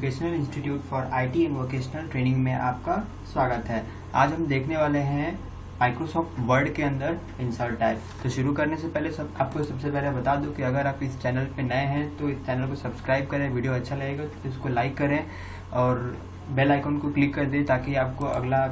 Educational institute for IT and vocational training में आपका स्वागत है। आज हम देखने वाले हैं माइक्रोसॉफ्ट वर्ड के अंदर इंसर्ट टाइप। तो शुरू करने से पहले आपको सबसे पहले बता दूं कि अगर आप इस चैनल पे नए हैं तो इस चैनल को सब्सक्राइब करें, वीडियो अच्छा लगेगा तो इसको लाइक करें और बेल आइकन को क्लिक कर दें ताकि आपको अगला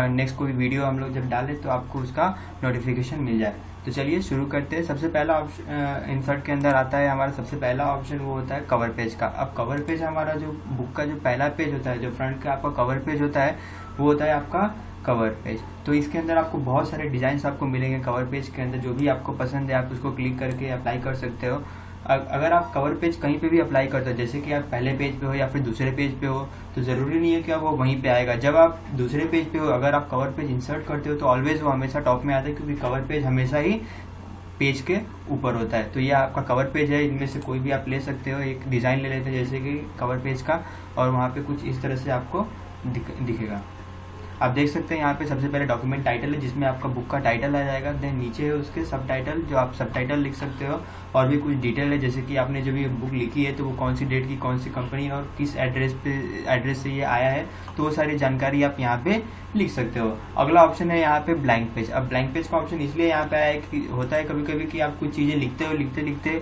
नेक्स्ट कोई वीडियो हम लोग जब डालें तो आपको उसका नोटिफिकेशन मिल जाए। तो चलिए शुरू करते हैं। सबसे पहला ऑप्शन इंसर्ट के अंदर आता है हमारा सबसे पहला ऑप्शन वो होता है कवर पेज का। अब कवर पेज हमारा जो बुक का जो पहला पेज होता है, जो फ्रंट का आपका कवर पेज होता है वो होता है आपका कवर पेज। तो इसके अंदर आपको बहुत सारे डिजाइन आपको मिलेंगे कवर पेज के अंदर। जो भी आपको पसंद है आप उसको क्लिक करके अप्लाई कर सकते हो। अगर आप कवर पेज कहीं पे भी अप्लाई करते हो, जैसे कि आप पहले पेज पे हो या फिर दूसरे पेज पे हो, तो जरूरी नहीं है कि वो वहीं पे आएगा। जब आप दूसरे पेज पे हो, अगर आप कवर पेज इंसर्ट करते हो तो ऑलवेज वो हमेशा टॉप में आता है, क्योंकि कवर पेज हमेशा ही पेज के ऊपर होता है। तो ये आपका कवर पेज है, इनमें से कोई भी आप ले सकते हो। एक डिजाइन ले लेते हैं जैसे कि कवर पेज का, और वहां पे कुछ इस तरह से आपको दिखेगा। आप देख सकते हैं यहाँ पे सबसे पहले डॉक्यूमेंट टाइटल है जिसमें आपका बुक का टाइटल आ जाएगा। देन नीचे है उसके सब टाइटल, जो आप सब टाइटल लिख सकते हो, और भी कुछ डिटेल है जैसे कि आपने जो भी बुक लिखी है तो वो कौन सी डेट की, कौन सी कंपनी और किस एड्रेस से ये आया है, तो वो सारी जानकारी आप यहाँ पे लिख सकते हो। अगला ऑप्शन है यहाँ पे ब्लैंक पेज। अब ब्लैंक पेज का ऑप्शन इसलिए यहाँ पे आया है कि होता है कभी कभी कि आप कुछ चीजें लिखते हो, लिखते लिखते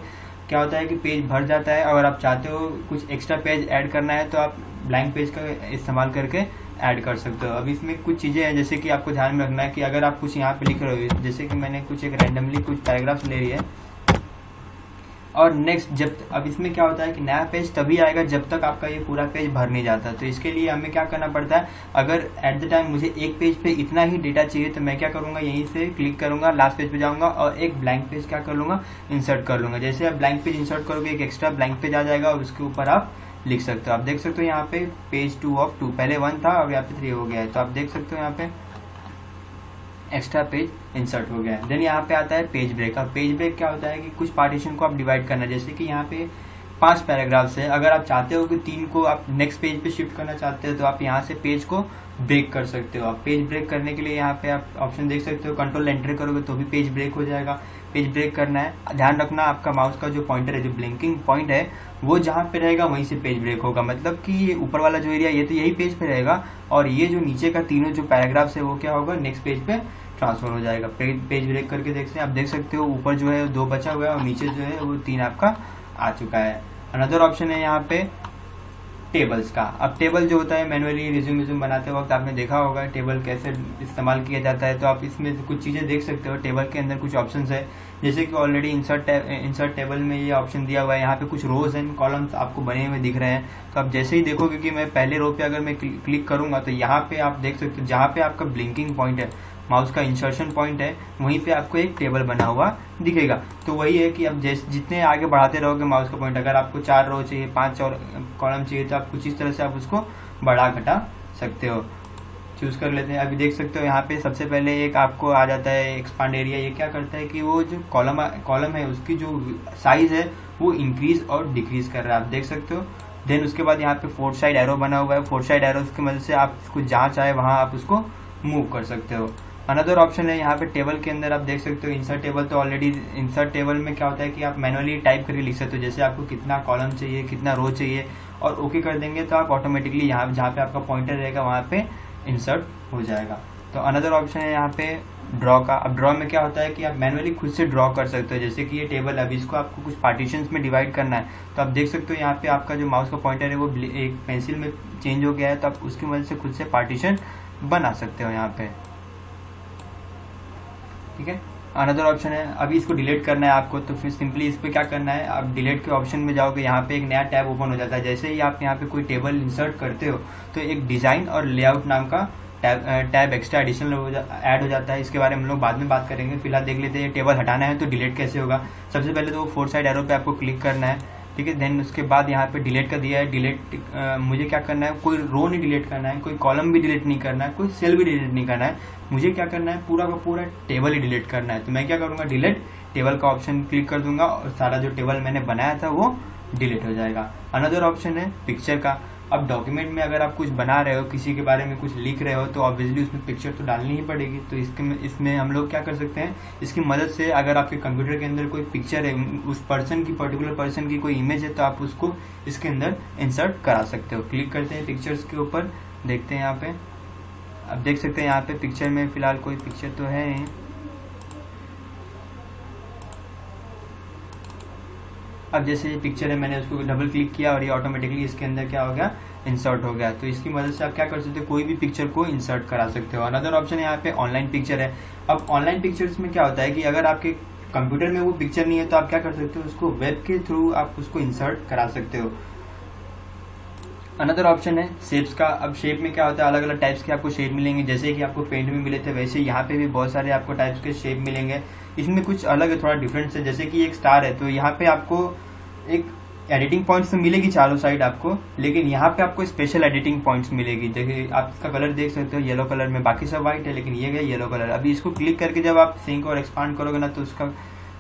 क्या होता है कि पेज भर जाता है। अगर आप चाहते हो कुछ एक्स्ट्रा पेज ऐड करना है तो आप ब्लैंक पेज का इस्तेमाल करके ऐड कर सकते हो। अब इसमें कुछ चीजें हैं जैसे कि आपको ध्यान में रखना है कि अगर आप कुछ यहाँ पे लिख रहे हो, जैसे कि मैंने कुछ एक रैंडमली कुछ पैराग्राफ्स ले रही है, और नेक्स्ट जब अब इसमें क्या होता है कि नया पेज तभी आएगा जब तक आपका ये पूरा पेज भर नहीं जाता। तो इसके लिए हमें क्या करना पड़ता है, अगर एट द टाइम मुझे एक पेज पे इतना ही डेटा चाहिए तो मैं क्या करूंगा, यहीं से क्लिक करूंगा, लास्ट पेज पे जाऊंगा और एक ब्लैंक पेज क्या कर लूंगा, इंसर्ट कर लूंगा। जैसे आप ब्लैंक पेज इंसर्ट करोगे एक एक्स्ट्रा ब्लैंक पेज आ जाएगा और उसके ऊपर आप लिख सकते हो। आप देख सकते हो यहाँ पे पेज 2 of 2, पहले 1 था और यहाँ पे 3 हो गया है। तो आप देख सकते हो यहाँ पे एक्स्ट्रा पेज इंसर्ट हो गया है। देन यहाँ पे आता है पेज ब्रेक। अब पेज ब्रेक क्या होता है कि कुछ पार्टीशन को आप डिवाइड करना है। जैसे कि यहाँ पे 5 पैराग्राफ्स है, अगर आप चाहते हो कि 3 को आप नेक्स्ट पेज पे शिफ्ट करना चाहते हो तो आप यहाँ से पेज को ब्रेक कर सकते हो। आप पेज ब्रेक करने के लिए यहाँ पे आप ऑप्शन देख सकते हो, कंट्रोल एंटर करोगे तो भी पेज ब्रेक हो जाएगा। पेज ब्रेक करना है, ध्यान रखना आपका माउस का जो पॉइंटर है, जो ब्लिंकिंग पॉइंट है, वो जहां पे रहेगा वहीं से पेज ब्रेक होगा। मतलब कि ये ऊपर वाला जो एरिया ये तो यही पेज पे रहेगा, और ये जो नीचे का तीनों जो पैराग्राफ्स है वो क्या होगा, नेक्स्ट पेज पे ट्रांसफर हो जाएगा। पेज ब्रेक करके देखते हैं। आप देख सकते हो ऊपर जो है 2 बचा हुआ है और नीचे जो है वो 3 आपका आ चुका है। अनदर ऑप्शन है यहाँ पे टेबल्स का। अब टेबल जो होता है मैनुअली रिज्यूम बनाते वक्त आपने देखा होगा टेबल कैसे इस्तेमाल किया जाता है। तो आप इसमें कुछ चीजें देख सकते हो। टेबल के अंदर कुछ ऑप्शंस है, जैसे कि ऑलरेडी इंसर्ट टेबल में ये ऑप्शन दिया हुआ है। यहाँ पे कुछ रोज एंड कॉलम्स आपको बने हुए दिख रहे हैं। तो आप जैसे ही देखोगे कि मैं पहले रो पे अगर मैं क्लिक करूंगा तो यहाँ पे आप देख सकते हो जहाँ पे आपका ब्लिंकिंग पॉइंट है, माउस का इंसर्शन पॉइंट है, वहीं पे आपको एक टेबल बना हुआ दिखेगा। तो वही है कि आप जितने आगे बढ़ाते रहोगे माउस का पॉइंट, अगर आपको 4 रो चाहिए, 5 और कॉलम चाहिए तो आप कुछ इस तरह से आप उसको बढ़ा घटा सकते हो। चूज कर लेते हैं। अभी देख सकते हो यहाँ पे सबसे पहले एक आपको आ जाता है एक्सपांड एरिया। ये क्या करता है कि वो जो कॉलम है उसकी जो साइज है वो इंक्रीज और डिक्रीज कर रहा है, आप देख सकते हो। देन उसके बाद यहाँ पे 4 साइड एरो बना हुआ है। 4 साइड एरो की मदद से आप उसको जहाँ चाहे वहां आप उसको मूव कर सकते हो। अनदर ऑप्शन है यहाँ पे टेबल के अंदर, आप देख सकते हो इंसर्ट टेबल। तो ऑलरेडी इंसर्ट टेबल में क्या होता है कि आप मैनुअली टाइप करके लिख सकते हो, जैसे आपको कितना कॉलम चाहिए, कितना रो चाहिए, और ओके कर देंगे तो आप ऑटोमेटिकली यहाँ जहाँ पे आपका पॉइंटर रहेगा वहाँ पे इंसर्ट हो जाएगा। तो अनदर ऑप्शन है यहाँ पे ड्रॉ का। अब ड्रॉ में क्या होता है कि आप मैनुअली खुद से ड्रॉ कर सकते हो। जैसे कि ये टेबल है, अभी इसको आपको कुछ पार्टीशंस में डिवाइड करना है। तो आप देख सकते हो यहाँ पे आपका जो माउस का पॉइंटर है वो एक पेंसिल में चेंज हो गया है, तो आप उसकी मदद से खुद से पार्टीशन बना सकते हो यहाँ पे, ठीक है। अनदर ऑप्शन है, अभी इसको डिलीट करना है आपको, तो फिर सिंपली इस पे क्या करना है, आप डिलीट के ऑप्शन में जाओगे, यहाँ पे एक नया टैब ओपन हो जाता है। जैसे ही आप यहाँ पे कोई टेबल इंसर्ट करते हो तो एक डिजाइन और लेआउट नाम का टैब एक्स्ट्रा एडिशनल ऐड हो जाता है। इसके बारे में हम लोग बाद में बात करेंगे। फिलहाल देख लेते हैं टेबल हटाना है तो डिलीट कैसे होगा। सबसे पहले तो 4 साइड एरो पे आपको क्लिक करना है, ठीक है। देन उसके बाद यहाँ पे डिलीट का दिया है। डिलीट मुझे क्या करना है, कोई रो नहीं डिलीट करना है, कोई कॉलम भी डिलीट नहीं करना है, कोई सेल भी डिलीट नहीं करना है, मुझे क्या करना है, पूरा का पूरा टेबल ही डिलीट करना है। तो मैं क्या करूंगा, डिलीट टेबल का ऑप्शन क्लिक कर दूंगा और सारा जो टेबल मैंने बनाया था वो डिलीट हो जाएगा। अनदर ऑप्शन है पिक्चर का। अब डॉक्यूमेंट में अगर आप कुछ बना रहे हो, किसी के बारे में कुछ लिख रहे हो, तो ऑब्वियसली उसमें पिक्चर तो डालनी ही पड़ेगी। तो इसमें हम लोग क्या कर सकते हैं, इसकी मदद से अगर आपके कंप्यूटर के अंदर कोई पिक्चर है, उस पर्सन की, पर्टिकुलर पर्सन की कोई इमेज है, तो आप उसको इसके अंदर इंसर्ट करा सकते हो। क्लिक करते हैं पिक्चर्स के ऊपर, देखते हैं यहाँ पे, अब देख सकते हैं यहाँ पे पिक्चर में फिलहाल कोई पिक्चर तो है नहीं। अब जैसे ये पिक्चर है, मैंने उसको डबल क्लिक किया और ये ऑटोमेटिकली इसके अंदर क्या हो गया, इंसर्ट हो गया। तो इसकी मदद से आप क्या कर सकते हो, कोई भी पिक्चर को इंसर्ट करा सकते हो। अनदर ऑप्शन यहाँ पे ऑनलाइन पिक्चर है। अब ऑनलाइन पिक्चर्स में क्या होता है कि अगर आपके कंप्यूटर में वो पिक्चर नहीं है, तो आप क्या कर सकते हो, उसको वेब के थ्रू आप उसको इंसर्ट करा सकते हो। अनदर ऑप्शन है शेप्स का। अब शेप में क्या होता है, अलग अलग टाइप्स के आपको शेप मिलेंगे, जैसे कि आपको पेंट में मिले थे, वैसे यहाँ पे भी बहुत सारे आपको टाइप्स के शेप मिलेंगे। इसमें कुछ अलग है, थोड़ा डिफरेंस है। जैसे कि एक स्टार है, तो यहाँ पे आपको एक एडिटिंग पॉइंट्स तो मिलेगी चारों साइड आपको, लेकिन यहाँ पे आपको स्पेशल एडिटिंग पॉइंट्स मिलेगी। देखिए आप इसका कलर देख सकते हो, येलो कलर में, बाकी सब व्हाइट है, लेकिन ये गया येलो कलर। अभी इसको क्लिक करके जब आप सिंक और एक्सपांड करोगे ना, तो उसका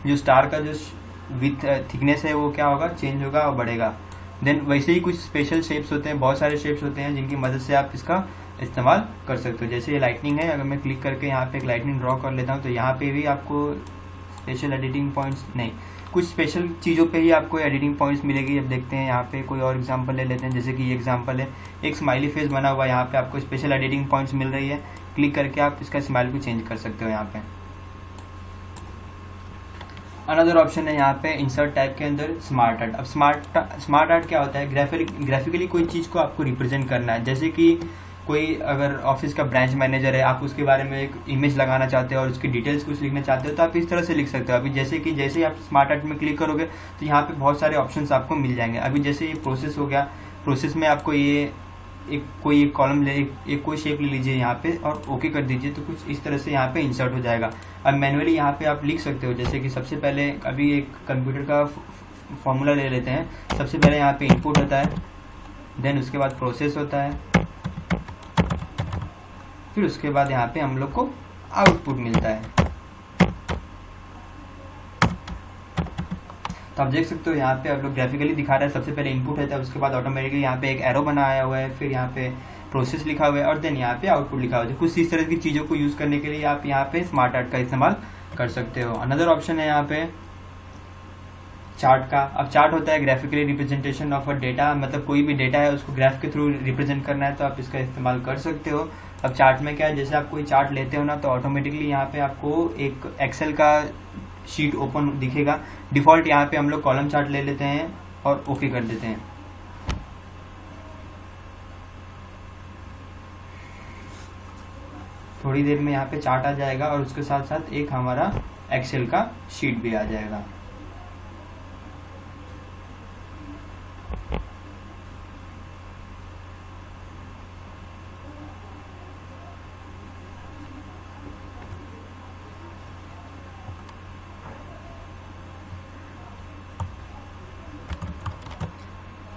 जो स्टार का जो विथ थिकनेस है वो क्या होगा, चेंज होगा और बढ़ेगा। देन वैसे ही कुछ स्पेशल शेप्स होते हैं, बहुत सारे शेप्स होते हैं जिनकी मदद से आप इसका इस्तेमाल कर सकते हो। जैसे ये लाइटनिंग है, अगर मैं क्लिक करके यहाँ पे एक लाइटनिंग ड्रॉ कर लेता हूँ, तो यहाँ पे भी आपको स्पेशल एडिटिंग पॉइंट्स नहीं, कुछ स्पेशल चीज़ों पे ही आपको एडिटिंग पॉइंट्स मिलेगी। अब देखते हैं यहाँ पे कोई और एग्जांपल ले लेते हैं। जैसे कि ये एग्जांपल है, एक स्माइली फेस बना हुआ है, यहाँ पे आपको स्पेशल एडिटिंग पॉइंट्स मिल रही है। क्लिक करके आप इसका स्माइल को चेंज कर सकते हो यहाँ पे। अनदर ऑप्शन है यहाँ पे इंसर्ट टाइप के अंदर स्मार्ट आर्ट। अब स्मार्ट आर्ट क्या होता है, ग्राफिकली कोई चीज़ को आपको रिप्रेजेंट करना है। जैसे कि कोई अगर ऑफिस का ब्रांच मैनेजर है, आप उसके बारे में एक इमेज लगाना चाहते हो और उसकी डिटेल्स कुछ लिखना चाहते हो, तो आप इस तरह से लिख सकते हो। अभी जैसे ही आप स्मार्ट आर्ट में क्लिक करोगे, तो यहाँ पे बहुत सारे ऑप्शंस आपको मिल जाएंगे। अभी जैसे ये प्रोसेस हो गया, प्रोसेस में आपको ये कोई एक कॉलम एक कोई शेप ले लीजिए यहाँ पे और ओके कर दीजिए, तो कुछ इस तरह से यहाँ पे इंसर्ट हो जाएगा। अब मैनुअली यहाँ पे आप लिख सकते हो। जैसे कि सबसे पहले अभी एक कंप्यूटर का फॉर्मूला ले लेते हैं। सबसे पहले यहाँ पे इनपुट होता है, देन उसके बाद प्रोसेस होता है, फिर उसके बाद यहाँ पे हम लोग को आउटपुट मिलता है। तो आप देख सकते हो यहाँ पे आप लोग ग्राफिकली दिखा रहा है। सबसे पहले इनपुट है, तब उसके बाद ऑटोमेटिकली यहाँ पे एक एरो बनाया हुआ है, फिर यहाँ पे प्रोसेस लिखा हुआ है और देन यहाँ पे आउटपुट लिखा हुआ है। कुछ इस तरह की चीज़ों को यूज़ करने के लिए आप यहाँ पे स्मार्ट आर्ट का इस्तेमाल कर सकते हो। अनदर ऑप्शन है यहाँ पे चार्ट का। अब चार्ट होता है graphically representation of a data, मतलब कोई भी डेटा है उसको ग्राफ के थ्रू रिप्रेजेंट करना है, तो आप इसका इस्तेमाल कर सकते हो। अब चार्ट में क्या है, जैसे आप कोई चार्ट लेते हो ना, तो ऑटोमेटिकली यहाँ पे आपको एक एक्सेल का शीट ओपन दिखेगा। डिफॉल्ट यहाँ पे हम लोग कॉलम चार्ट ले लेते हैं और ओके कर देते हैं। थोड़ी देर में यहाँ पे चार्ट आ जाएगा और उसके साथ साथ एक हमारा एक्सेल का शीट भी आ जाएगा।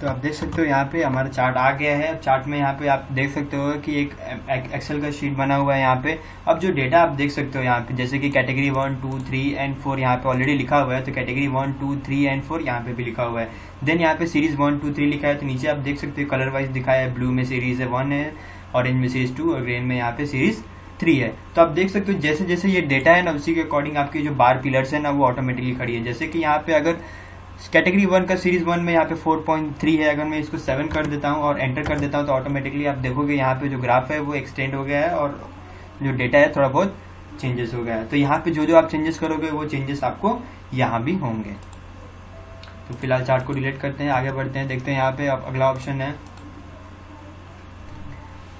तो आप देख सकते हो यहाँ पे हमारा चार्ट आ गया है। अब चार्ट में यहाँ पे आप देख सकते हो कि एक एक्सेल का शीट बना हुआ है यहाँ पे। अब जो डेटा आप देख सकते हो यहाँ पे, जैसे कि कैटेगरी 1, 2, 3 एंड 4 यहाँ पे ऑलरेडी लिखा हुआ है, तो कैटेगरी 1, 2, 3 एंड 4 यहाँ पे भी लिखा हुआ है। देन यहाँ पे सीरीज 1, 2, 3 लिखा है, तो नीचे आप देख सकते हो कलर वाइज दिखाया है। ब्लू में सीरीज 1 है, ऑरेंज में सीरीज 2 और ग्रीन में यहाँ पे सीरीज 3 है। तो आप देख सकते हो जैसे जैसे ये डेटा है ना, उसी के अकॉर्डिंग आपकी जो बार पिलर्स है ना, वो ऑटोमेटिकली खड़ी है। जैसे कि यहाँ पे अगर कैटेगरी 1 का सीरीज 1 में यहाँ पे 4.3 है, अगर मैं इसको 7 कर देता हूँ और एंटर कर देता हूँ, तो ऑटोमेटिकली आप देखोगे यहाँ पे जो ग्राफ है वो एक्सटेंड हो गया है और जो डेटा है थोड़ा बहुत चेंजेस हो गया है। तो यहाँ पे जो जो आप चेंजेस करोगे वो चेंजेस आपको यहाँ भी होंगे। तो फिलहाल चार्ट को डिलीट करते हैं, आगे बढ़ते हैं, देखते हैं यहाँ पे अगला ऑप्शन है।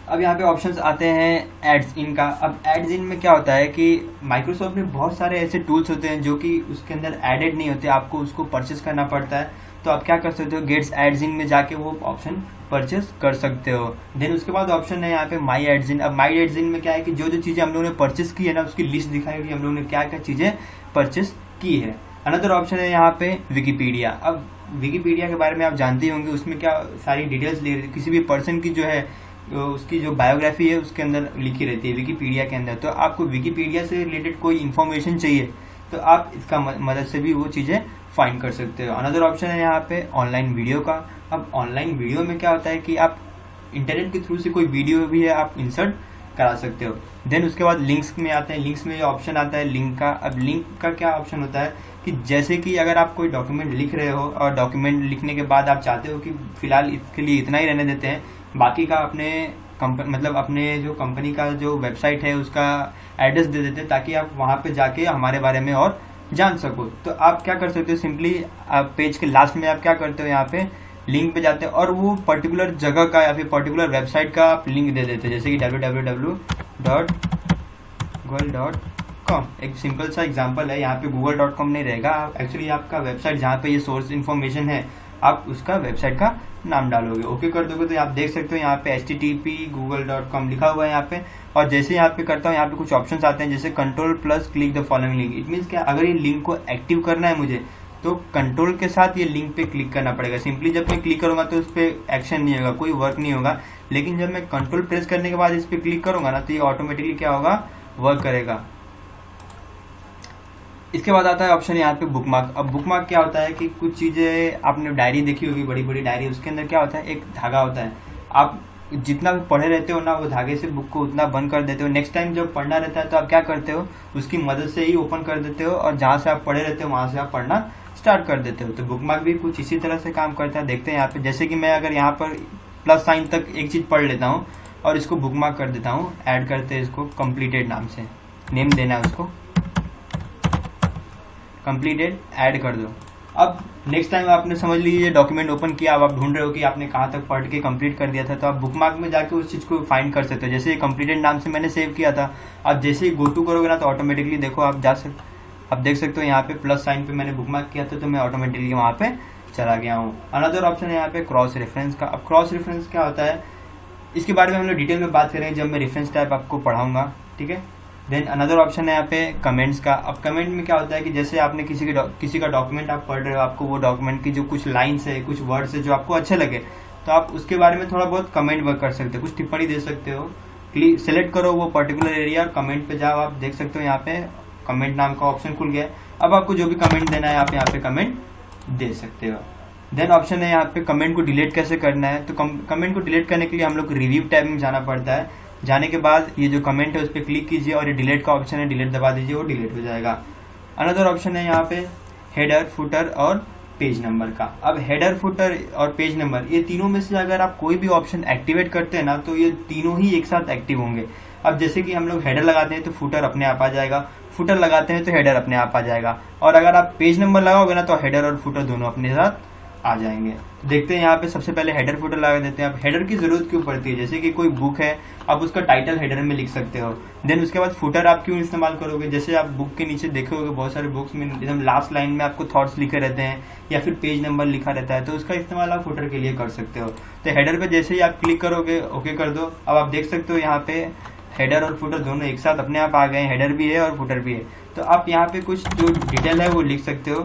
अब यहाँ पे ऑप्शंस आते हैं एड्स इन का। अब एड्स इन में क्या होता है कि माइक्रोसॉफ्ट में बहुत सारे ऐसे टूल्स होते हैं जो कि उसके अंदर एडेड नहीं होते, आपको उसको परचेस करना पड़ता है। तो आप क्या कर सकते हो, गेट्स एड्स इन में जाके वो ऑप्शन परचेस कर सकते हो। देन उसके बाद ऑप्शन है यहाँ पे माई एड्स इन। अब माई एड्स इन में क्या है कि जो जो चीज़ें हम लोगों ने परचेस की है ना, उसकी लिस्ट दिखाएगी हम लोगों ने क्या क्या चीज़ें परचेस की है। अनदर ऑप्शन है यहाँ पे विकीपीडिया। अब विकीपीडिया के बारे में आप जानते होंगे, उसमें क्या सारी डिटेल्स किसी भी पर्सन की जो है उसकी जो बायोग्राफी है उसके अंदर लिखी रहती है विकीपीडिया के अंदर। तो आपको विकीपीडिया से रिलेटेड कोई इन्फॉर्मेशन चाहिए तो आप इसका मदद से भी वो चीज़ें फाइंड कर सकते हो। अनदर ऑप्शन है यहाँ पे ऑनलाइन वीडियो का। अब ऑनलाइन वीडियो में क्या होता है कि आप इंटरनेट के थ्रू से कोई वीडियो भी है आप इंसर्ट करा सकते हो। देन उसके बाद लिंक्स में आते हैं। लिंक्स में जो ऑप्शन आता है लिंक का, अब लिंक का क्या ऑप्शन होता है कि जैसे कि अगर आप कोई डॉक्यूमेंट लिख रहे हो और डॉक्यूमेंट लिखने के बाद आप चाहते हो कि फिलहाल इसके लिए इतना ही रहने देते हैं, बाकी का अपने मतलब अपने जो कंपनी का जो वेबसाइट है उसका एड्रेस दे देते हैं ताकि आप वहां पे जाके हमारे बारे में और जान सको। तो आप क्या कर सकते हो, सिंपली आप पेज के लास्ट में आप क्या करते हो, यहाँ पे लिंक पे जाते हो और वो पर्टिकुलर जगह का या फिर पर्टिकुलर वेबसाइट का आप लिंक दे देते हो, जैसे कि www.google.com। एक सिंपल सा एग्जांपल है, यहाँ पे google.com नहीं रहेगा, एक्चुअली आपका वेबसाइट जहाँ पे ये सोर्स इन्फॉर्मेशन है आप उसका वेबसाइट का नाम डालोगे। ओके कर दोगे तो आप देख सकते हो यहाँ पे http://google.com लिखा हुआ है यहाँ पे। और जैसे यहाँ पे करता हूँ, यहाँ पे कुछ ऑप्शंस आते हैं जैसे control plus click the following link. It means क्या, अगर ये लिंक को एक्टिव करना है मुझे तो कंट्रोल के साथ ये लिंक पे क्लिक करना पड़ेगा। सिंपली जब मैं क्लिक करूंगा तो उस पर एक्शन नहीं होगा, कोई वर्क नहीं होगा, लेकिन जब मैं कंट्रोल प्रेस करने के बाद इस पर क्लिक करूंगा ना तो ये ऑटोमेटिकली क्या होगा, वर्क करेगा। इसके बाद आता है ऑप्शन यहाँ पे बुकमार्क। अब बुकमार्क क्या होता है कि कुछ चीजें आपने डायरी देखी होगी, बड़ी बड़ी डायरी, उसके अंदर क्या होता है, एक धागा होता है। आप जितना भी पढ़े रहते हो ना वो धागे से बुक को उतना बंद कर देते हो। नेक्स्ट टाइम जब पढ़ना रहता है तो आप क्या करते हो, उसकी मदद से ही ओपन कर देते हो और जहाँ से आप पढ़े रहते हो वहां से आप पढ़ना स्टार्ट कर देते हो। तो बुकमार्क भी कुछ इसी तरह से काम करता है। देखते हैं यहाँ पे, जैसे कि मैं अगर यहाँ पर प्लस साइन तक एक चीज पढ़ लेता हूँ और इसको बुकमार्क कर देता हूँ, ऐड करते हैं इसको कंप्लीटेड नाम से, नेम देना है उसको, कंप्लीटेड ऐड कर दो। अब नेक्स्ट टाइम आपने समझ लीजिए डॉक्यूमेंट ओपन किया, अब आप ढूंढ रहे हो कि आपने कहाँ तक पढ़ के कंप्लीट कर दिया था, तो आप बुकमार्क में जाके उस चीज को फाइंड कर सकते हो। जैसे कंप्लीटेड नाम से मैंने सेव किया था, आप जैसे ही गो टू करोगे ना तो ऑटोमेटिकली देखो आप आप देख सकते हो यहाँ पे प्लस साइन पे मैंने बुकमार्क किया था तो मैं ऑटोमेटिकली वहां पे चला गया हूँ। अनदर ऑप्शन है यहाँ पे क्रॉस रेफरेंस का। अब क्रॉस रेफरेंस क्या होता है, इसके बारे में हम लोग डिटेल में बात करेंगे जब मैं रेफरेंस टाइप आपको पढ़ाऊंगा, ठीक है। देन अनदर ऑप्शन है यहाँ पे कमेंट्स का। अब कमेंट में क्या होता है कि जैसे आपने किसी का डॉक्यूमेंट आप पढ़ रहे हो, आपको वो डॉक्यूमेंट की जो कुछ लाइन्स है, कुछ वर्ड्स है जो आपको अच्छे लगे, तो आप उसके बारे में थोड़ा बहुत कमेंट वर्क कर सकते हो, कुछ टिप्पणी दे सकते हो। सिलेक्ट करो वो पर्टिकुलर एरिया और कमेंट पे जाओ, आप देख सकते हो यहाँ पे कमेंट नाम का ऑप्शन खुल गया। अब आपको जो भी कमेंट देना है आप यहाँ पे कमेंट दे सकते हो। देन ऑप्शन है यहाँ पे कमेंट को डिलीट कैसे करना है। तो कमेंट को डिलीट करने के लिए हम लोग रिव्यू टैब में जाना पड़ता है। जाने के बाद ये जो कमेंट है उस पर क्लिक कीजिए और ये डिलीट का ऑप्शन है, डिलीट दबा दीजिए, वो डिलीट हो जाएगा। अनदर ऑप्शन है यहाँ पे हेडर, फुटर और पेज नंबर का। अब हेडर, फुटर और पेज नंबर, ये तीनों में से अगर आप कोई भी ऑप्शन एक्टिवेट करते हैं ना तो ये तीनों ही एक साथ एक्टिव होंगे। अब जैसे कि हम लोग हेडर लगाते हैं तो फुटर अपने आप आ जाएगा, फुटर लगाते हैं तो हेडर अपने आप आ जाएगा, और अगर आप पेज नंबर लगाओगे ना तो हेडर और फुटर दोनों अपने साथ आ जाएंगे। देखते हैं यहाँ पे सबसे पहले हेडर फुटर लगा देते हैं। अब हेडर की जरूरत क्यों पड़ती है, जैसे कि कोई बुक है आप उसका टाइटल हेडर में लिख सकते हो। देन उसके बाद फुटर आप क्यों इस्तेमाल करोगे, जैसे आप बुक के नीचे देखोगे बहुत सारे बुक्स में एकदम लास्ट लाइन में आपको थॉट्स लिखे रहते हैं या फिर पेज नंबर लिखा रहता है, तो उसका इस्तेमाल आप फुटर के लिए कर सकते हो। तो हेडर पे जैसे ही आप क्लिक करोगे ओके कर दो। अब आप देख सकते हो यहाँ पे हेडर और फुटर दोनों एक साथ अपने आप आ गए, हेडर भी है और फुटर भी है। तो आप यहाँ पे कुछ जो डिटेल है वो लिख सकते हो,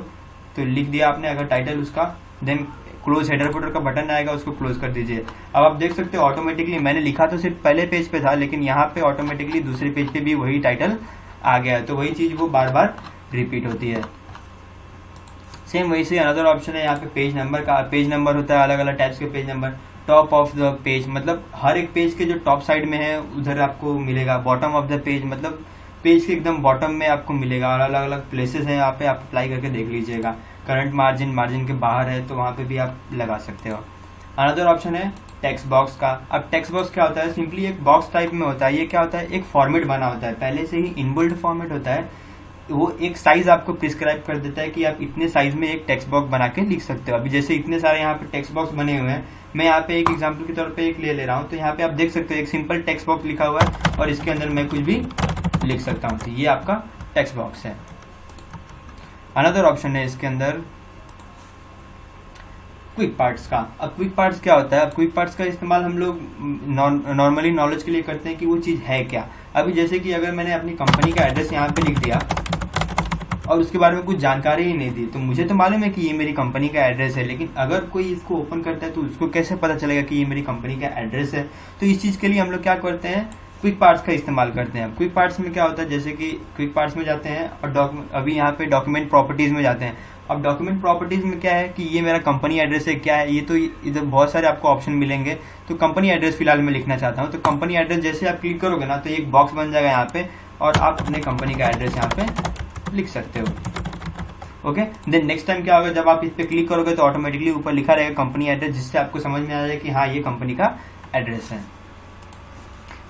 तो लिख दिया आपने अगर टाइटल उसका, देन क्लोज हेडर फुटर का बटन आएगा, उसको क्लोज कर दीजिए। अब आप देख सकते हो ऑटोमेटिकली मैंने लिखा तो सिर्फ पहले पेज पे था, लेकिन यहाँ पे ऑटोमेटिकली दूसरे पेज पे भी वही टाइटल आ गया है, तो वही चीज वो बार बार रिपीट होती है। सेम वही से अनदर ऑप्शन है यहाँ पे पेज नंबर का। पेज नंबर होता है अलग अलग टाइप्स के page number. Top of the page मतलब हर एक पेज के जो टॉप साइड में है उधर आपको मिलेगा। बॉटम ऑफ द पेज मतलब पेज के एकदम बॉटम में आपको मिलेगा, और अलग अलग प्लेसेस हैं यहाँ पे, आप अप्लाई करके देख लीजिएगा। करंट मार्जिन के बाहर है तो वहां पे भी आप लगा सकते हो। अनदर ऑप्शन है टेक्स्ट बॉक्स का। अब टेक्स्ट बॉक्स क्या होता है, सिंपली एक बॉक्स टाइप में होता है। ये क्या होता है, एक फॉर्मेट बना होता है, पहले से ही इनबिल्ट फॉर्मेट होता है। वो एक साइज आपको प्रिस्क्राइब कर देता है कि आप इतने साइज में एक टेक्स्ट बॉक्स बना के लिख सकते हो। अभी जैसे इतने सारे यहाँ पे टेक्स्ट बॉक्स बने हुए हैं, मैं यहाँ पे एक एग्जाम्पल के तौर पे एक ले रहा हूँ। तो यहाँ पे आप देख सकते हो एक सिंपल टेक्स्ट बॉक्स लिखा हुआ है और इसके अंदर मैं कुछ भी लिख सकता हूँ, तो ये आपका टेक्स्ट बॉक्स है। अनदर ऑप्शन है इसके अंदर क्विक पार्ट्स का। अब क्विक पार्ट्स क्या होता है, अब क्विक पार्ट्स का इस्तेमाल हम लोग नॉर्मली नॉलेज के लिए करते हैं कि वो चीज है क्या। अभी जैसे कि अगर मैंने अपनी कंपनी का एड्रेस यहाँ पे लिख दिया और उसके बारे में कुछ जानकारी ही नहीं दी, तो मुझे तो मालूम है कि ये मेरी कंपनी का एड्रेस है, लेकिन अगर कोई इसको ओपन करता है तो उसको कैसे पता चलेगा कि ये मेरी कंपनी का एड्रेस है। तो इस चीज के लिए हम लोग क्या करते हैं, क्विक पार्ट्स का इस्तेमाल करते हैं। अब क्विक पार्ट्स में क्या होता है, जैसे कि क्विक पार्ट्स में जाते हैं और अभी यहाँ पे डॉक्यूमेंट प्रॉपर्टीज में जाते हैं। अब डॉक्यूमेंट प्रॉपर्टीज में क्या है कि ये मेरा कंपनी एड्रेस है, क्या है ये, तो इधर बहुत सारे आपको ऑप्शन मिलेंगे। तो कंपनी एड्रेस फिलहाल मैं लिखना चाहता हूँ, तो कंपनी एड्रेस जैसे आप क्लिक करोगे ना तो एक बॉक्स बन जाएगा यहाँ पे, और आप अपने कंपनी का एड्रेस यहाँ पे लिख सकते हो। ओके, देन नेक्स्ट टाइम क्या होगा, जब आप इस पे क्लिक करोगे तो ऑटोमेटिकली ऊपर लिखा रहेगा कंपनी एड्रेस, जिससे आपको समझ में आ जाएगा कि हाँ ये कंपनी का एड्रेस है।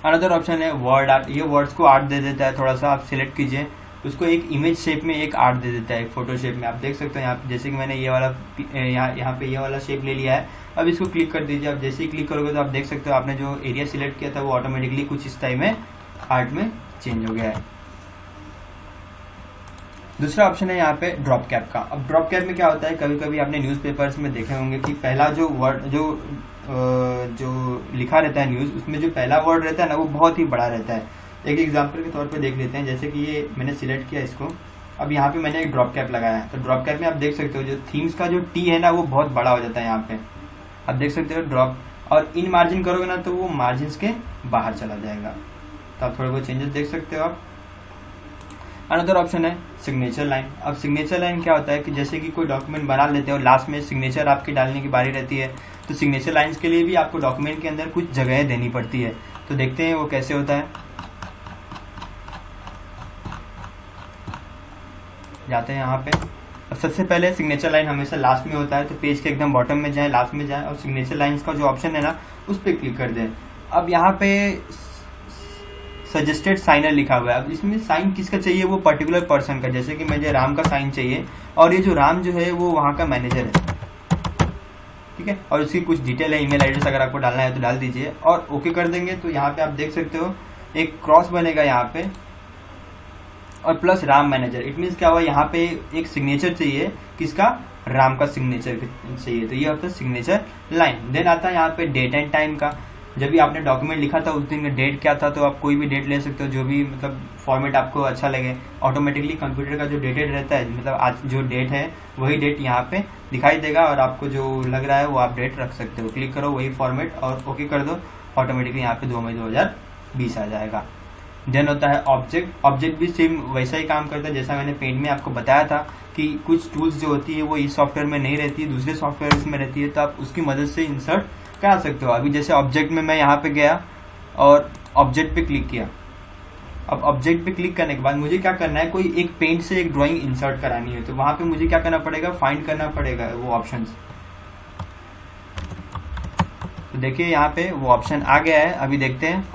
अनदर ऑप्शन है वर्ड आर्ट, ये वर्ड्स को आर्ट दे देता है, थोड़ा सा आप सिलेक्ट कीजिए, उसको एक इमेज शेप में एक आर्ट दे देता है, एक फोटो शेप में। आप देख सकते हो यहाँ पे, जैसे कि मैंने ये वाला यहाँ पे ये वाला शेप ले लिया है। अब इसको क्लिक कर दीजिए। अब जैसे ही क्लिक करोगे तो आप देख सकते हो आपने जो एरिया सिलेक्ट किया था वो ऑटोमेटिकली कुछ इस टाइप में आर्ट में चेंज हो गया है। दूसरा ऑप्शन है यहाँ पे ड्रॉप कैप का। अब ड्रॉप कैप में क्या होता है, कभी कभी आपने न्यूज़पेपर्स में देखे होंगे कि पहला जो वर्ड जो लिखा रहता है न्यूज़, उसमें जो पहला वर्ड रहता है ना वो बहुत ही बड़ा रहता है। एक एग्जांपल के तौर पे देख लेते हैं, जैसे कि ये मैंने सिलेक्ट किया इसको, अब यहाँ पे मैंने एक ड्रॉप कैप लगाया है। तो ड्रॉप कैप में आप देख सकते हो जो थीम्स का जो टी है ना वो बहुत बड़ा हो जाता है यहाँ पे, आप देख सकते हो ड्रॉप, और इन मार्जिन करोगे ना तो वो मार्जिन के बाहर चला जाएगा। तो आप थोड़े बहुत चेंजेस देख सकते हो आप। अनदर ऑप्शन है सिग्नेचर लाइन। अब सिग्नेचर लाइन क्या होता है कि जैसे कि कोई डॉक्यूमेंट बना लेते हो, लास्ट में सिग्नेचर आपकी डालने की बारी रहती है, तो सिग्नेचर लाइन्स के लिए भी आपको डॉक्यूमेंट के अंदर कुछ जगहें देनी पड़ती है। तो देखते हैं वो कैसे होता है। जाते हैं यहाँ पे। अब सबसे पहले सिग्नेचर लाइन हमेशा लास्ट में होता है, तो पेज के एकदम बॉटम में जाए, लास्ट में जाए, और सिग्नेचर लाइन्स का जो ऑप्शन है ना उस पर क्लिक कर दें। अब यहाँ पे सजेस्टेड साइनर लिखा हुआ है। अब इसमें साइन किसका चाहिए, वो पर्टिकुलर पर्सन का, जैसे कि मुझे राम का साइन चाहिए, और ये जो राम जो है वो वहाँ का मैनेजर है, ठीक है, और उसकी कुछ डिटेल है, ईमेल एड्रेस अगर आपको डालना है तो डाल दीजिए, और ओके कर देंगे। तो यहाँ पे आप देख सकते हो एक क्रॉस बनेगा यहाँ पे, और plus Ram manager. It means क्या हुआ, यहाँ पे एक सिग्नेचर चाहिए, किसका, राम का सिग्नेचर चाहिए, तो ये होता है सिग्नेचर लाइन। देन आता है यहाँ पे डेट एंड टाइम का। जब भी आपने डॉक्यूमेंट लिखा था उस दिन का डेट क्या था, तो आप कोई भी डेट ले सकते हो, जो भी मतलब फॉर्मेट आपको अच्छा लगे। ऑटोमेटिकली कंप्यूटर का जो डेटेड रहता है, मतलब आज जो डेट है वही डेट यहाँ पे दिखाई देगा, और आपको जो लग रहा है वो आप डेट रख सकते हो। क्लिक करो वही फॉर्मेट और ओके कर दो, ऑटोमेटिकली यहाँ पे 2 मई 2020 आ जाएगा। देन होता है ऑब्जेक्ट। ऑब्जेक्ट भी सेम वैसा ही काम करता है जैसा मैंने पेंट में आपको बताया था कि कुछ टूल्स जो होती है वो इस सॉफ्टवेयर में नहीं रहती है, दूसरे सॉफ्टवेयर में रहती है, तो आप उसकी मदद से इंसर्ट करा सकते हो। अभी जैसे ऑब्जेक्ट में मैं यहाँ पे गया और ऑब्जेक्ट पे क्लिक किया। अब ऑब्जेक्ट पे क्लिक करने के बाद मुझे क्या करना है, कोई एक पेंट से एक ड्राइंग इंसर्ट करानी है, तो वहां पे मुझे क्या करना पड़ेगा, फाइंड करना पड़ेगा वो ऑप्शंस। तो देखिए यहाँ पे वो ऑप्शन आ गया है। अभी देखते हैं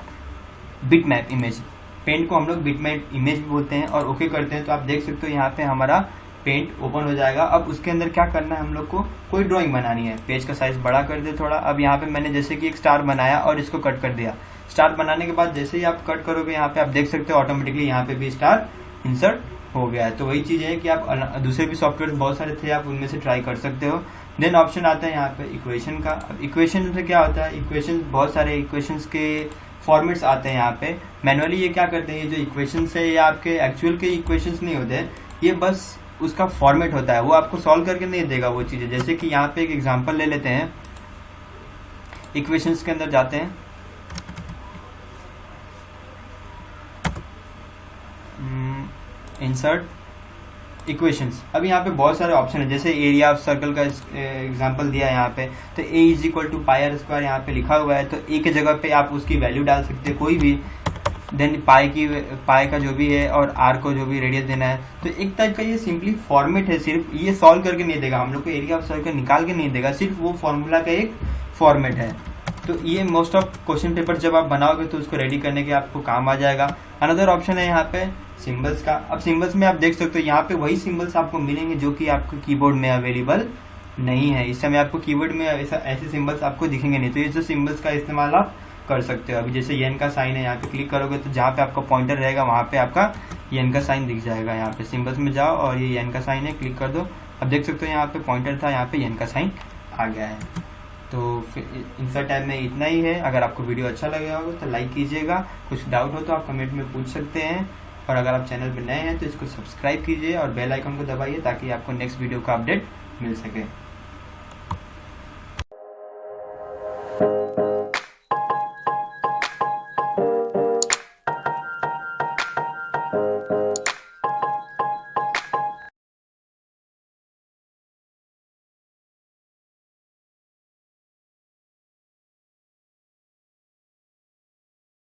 बिट मैप इमेज। पेंट को हम लोग बिट मैप इमेज भी बोलते हैं, और ओके करते हैं तो आप देख सकते हो यहाँ पे हमारा पेंट ओपन हो जाएगा। अब उसके अंदर क्या करना है, हम लोग को कोई ड्राइंग बनानी है। पेज का साइज बड़ा कर दे थोड़ा। अब यहाँ पे मैंने जैसे कि एक स्टार बनाया और इसको कट कर दिया। स्टार बनाने के बाद जैसे ही आप कट करोगे यहाँ पे आप देख सकते हो ऑटोमेटिकली यहाँ पे भी स्टार इंसर्ट हो गया है। तो वही चीज है कि आप दूसरे भी सॉफ्टवेयर बहुत सारे थे, आप उनमें से ट्राई कर सकते हो। देन ऑप्शन आता है यहाँ पे इक्वेशन का। अब इक्वेशन से क्या होता है, इक्वेशन बहुत सारे इक्वेशंस के फॉर्मेट्स आते हैं यहाँ पे। मैनुअली ये क्या करते हैं, ये जो इक्वेशंस है ये आपके एक्चुअल के इक्वेशंस नहीं होते, ये बस उसका फॉर्मेट होता है, वो आपको सॉल्व करके नहीं देगा वो चीजें। जैसे कि यहाँ पे एक एग्जांपल ले लेते हैं, इक्वेशंस के अंदर जाते हैं, इंसर्ट इक्वेशंस। अब यहाँ पे बहुत सारे ऑप्शन है, जैसे एरिया ऑफ सर्कल का एग्जांपल दिया है यहाँ पे, तो a is equal to pi r square यहाँ पे लिखा हुआ है, तो a के जगह पे आप उसकी वैल्यू डाल सकते हैं कोई भी। देन पाई का जो भी है और आर को जो भी रेडियस देना है, तो एक टाइप का ये सिंपली फॉर्मेट है, सिर्फ ये सॉल्व करके नहीं देगा हम लोग को, एरिया ऑफ सर्कल निकाल के नहीं देगा, सिर्फ वो फॉर्मूला का एक फॉर्मेट है। तो ये मोस्ट ऑफ क्वेश्चन पेपर जब आप बनाओगे तो उसको रेडी करने के आपको काम आ जाएगा। अनदर ऑप्शन है यहाँ पे सिंबल्स का। अब सिंबल्स में आप देख सकते हो यहाँ पे वही सिंबल्स आपको मिलेंगे जो कि आपको कीबोर्ड में अवेलेबल नहीं है। इस समय आपको कीबोर्ड में ऐसे सिंबल्स आपको दिखेंगे नहीं, तो ये जो सिंबल्स का इस्तेमाल आप कर सकते हो। अभी जैसे येन का साइन है, यहाँ पे क्लिक करोगे तो जहाँ पे आपका पॉइंटर रहेगा वहाँ पे आपका येन का साइन दिख जाएगा। यहाँ पे सिंबल्स में जाओ और ये येन का साइन है, क्लिक कर दो। अब देख सकते हो यहाँ पे पॉइंटर था, यहाँ पे येन का साइन आ गया है। तो इंसर्ट टैब में इतना ही है। अगर आपको वीडियो अच्छा लगे होगा तो लाइक कीजिएगा, कुछ डाउट हो तो आप कमेंट में पूछ सकते हैं, और अगर आप चैनल पर नए हैं तो इसको सब्सक्राइब कीजिए और बेल आइकन को दबाइए ताकि आपको नेक्स्ट वीडियो का अपडेट मिल सके।